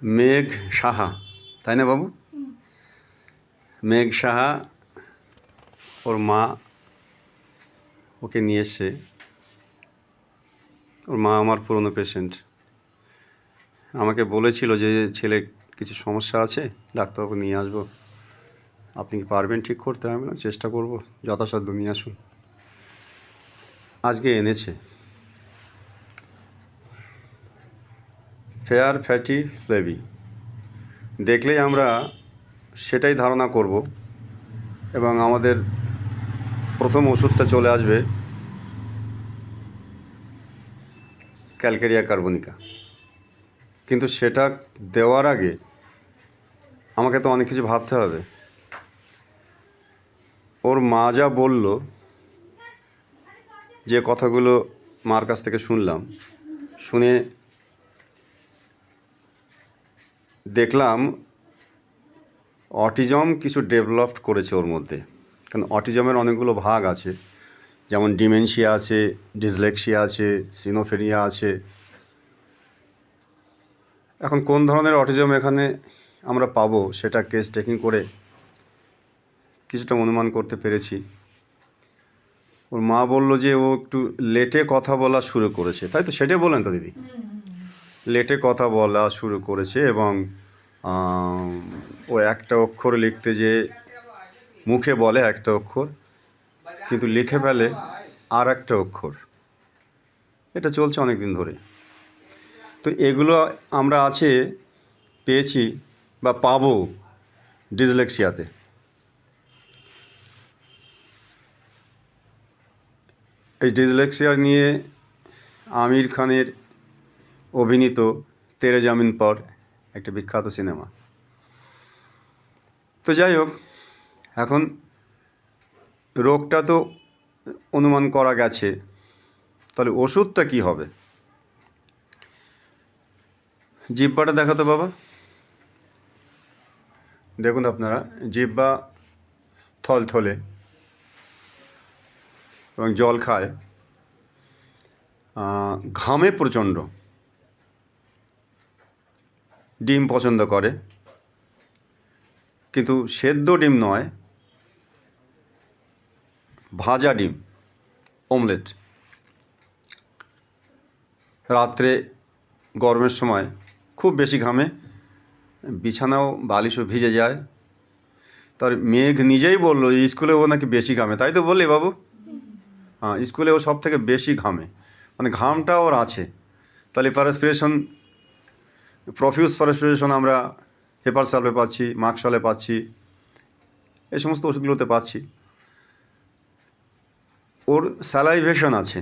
মেঘ সাহা, তাই না বাবু? মেঘ সাহা ওর মা ওকে নিয়ে এসছে। ওর মা আমার পুরনো পেশেন্ট। আমাকে বলেছিল যে ছেলে কিছু সমস্যা আছে, ডাক্তারবাবু নিয়ে আসবো, আপনি কি পারবেন ঠিক করতে? আমি বললাম চেষ্টা করবো, যথাসাধ্য নিয়ে আসুন। আজকে এনেছে। ফেয়ার ফ্যাটি ফ্লেভি দেখলেই আমরা সেটাই ধারণা করব এবং আমাদের প্রথম ওষুধটা চলে আসবে ক্যালকেরিয়া কার্বনিকা। কিন্তু সেটা দেওয়ার আগে আমাকে তো অনেক কিছু ভাবতে হবে। ওর মা যা বলল, যে কথাগুলো মার কাছ থেকে শুনলাম, শুনে দেখলাম অটিজম কিছু ডেভেলপ করেছে ওর মধ্যে। কারণ অটিজমের অনেকগুলো ভাগ আছে, যেমন ডিমেনশিয়া আছে, ডিসলেক্সিয়া আছে, সিনোফেরিয়া আছে। এখন কোন ধরনের অটিজম এখানে আমরা পাবো সেটা কেস টেকিং করে কিছুটা অনুমান করতে পেরেছি। ওর মা বললো যে ও একটু লেটে কথা বলা শুরু করেছে, তাই তো? সেটাই বলেন তো দিদি? লেটে কথা বলা শুরু করেছে এবং ও একটা অক্ষর লিখতে যে মুখে বলে একটা অক্ষর, কিন্তু লিখে ফেলে আর একটা অক্ষর। এটা চলছে অনেক দিন ধরে। তো এগুলো আমরা পেয়েছি বা পাবো ডিসলেক্সিয়াতে। এই ডিসলেক্সিয়া নিয়ে আমির খানের অভিনীত তেরে জামিন পর একটা বিখ্যাত সিনেমা। তো যাই হোক, এখন রোগটা তো অনুমান করা গেছে, তাহলে ওষুধটা কি হবে? জিহ্বাটা দেখাতো বাবা। দেখুন আপনারা, জিহ্বা থলথলে এবং জল খায়, ঘামে প্রচণ্ড, ডিম পছন্দ করে, কিন্তু সেদ্ধ ডিম নয়, ভাজা ডিম, অমলেট। রাত্রে গরমের সময় খুব বেশি ঘামে, বিছানাও বালিশও ভিজে যায়। তার মেঘ নিজেই বললো স্কুলে ও নাকি বেশি ঘামে, তাই তো বললি বাবু? হ্যাঁ, স্কুলে ও সব থেকে বেশি ঘামে, মানে ঘামটা ওর আছে। তাহলে পারস্পিরেশন, প্রফিউজ পারস্পিরেশন আমরা হেপার সালভে পাচ্ছি, মাকসলে পাচ্ছি, এই সমস্ত ওষুধগুলোতে পাচ্ছি। ওর স্যালাইভেশন আছে।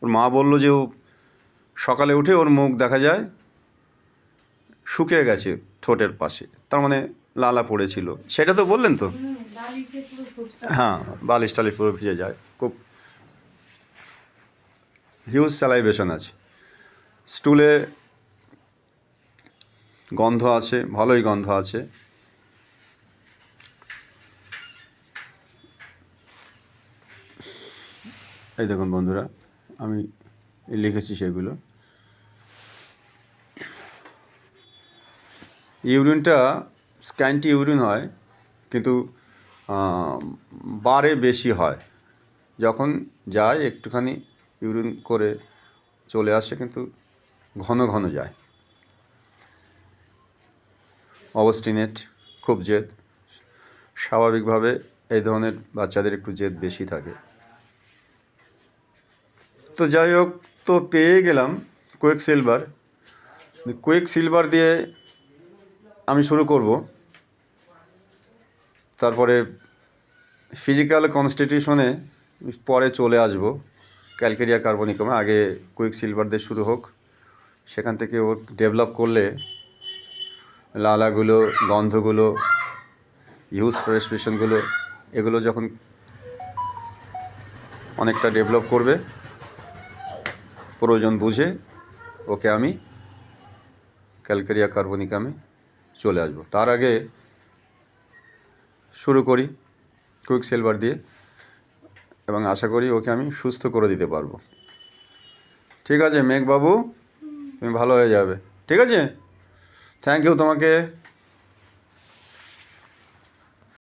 ওর মা বললো যে ও সকালে উঠে ওর মুখ দেখা যায় শুকিয়ে গেছে ঠোঁটের পাশে, তার মানে লালা পড়েছিল। সেটা তো বললেন তো? হ্যাঁ, বালিশ টালিশ পুরো ভিজে যায়, খুব হিউজ স্যালাইভেশন আছে। স্টুলে গন্ধ আছে, ভালোই গন্ধ আছে। এই দেখুন বন্ধুরা, আমি লিখেছি সেগুলো। ইউরিনটা স্ক্যান্টি ইউরিন হয়, কিন্তু বারে বেশি হয়। যখন যায় একটুখানি ইউরিন করে চলে আসে, কিন্তু ঘন ঘন যায়। অবস্টিনেট, খুব জেদ। স্বাভাবিকভাবে এই ধরনের বাচ্চাদের একটু জেদ বেশি থাকে। তো যাই হোক, তো পেয়ে গেলাম কোয়েক সিলভার। কোয়েক সিলভার দিয়ে আমি শুরু করব, তারপরে ফিজিক্যাল কনস্টিটিউশনে পরে চলে আসব ক্যালকেরিয়া কার্বনিকামে। আগে কুইক সিলভার দিয়ে শুরু হোক, সেখান থেকে ও ডেভেলপ করলে লালাগুলো, গন্ধগুলো, ইউজ প্রেসক্রিপশনগুলো, এগুলো যখন অনেকটা ডেভেলপ করবে, প্রয়োজন বুঝে ওকে আমি ক্যালকেরিয়া কার্বনিকামে চলে আসব। তার আগে শুরু করি কুইক সিলভার দিয়ে, এবং আশা করি ওকে আমি সুস্থ করে দিতে পারবো। ঠিক আছে মেঘবাবু, তুমি ভালো হয়ে যাবে, ঠিক আছে? থ্যাংক ইউ তোমাকে।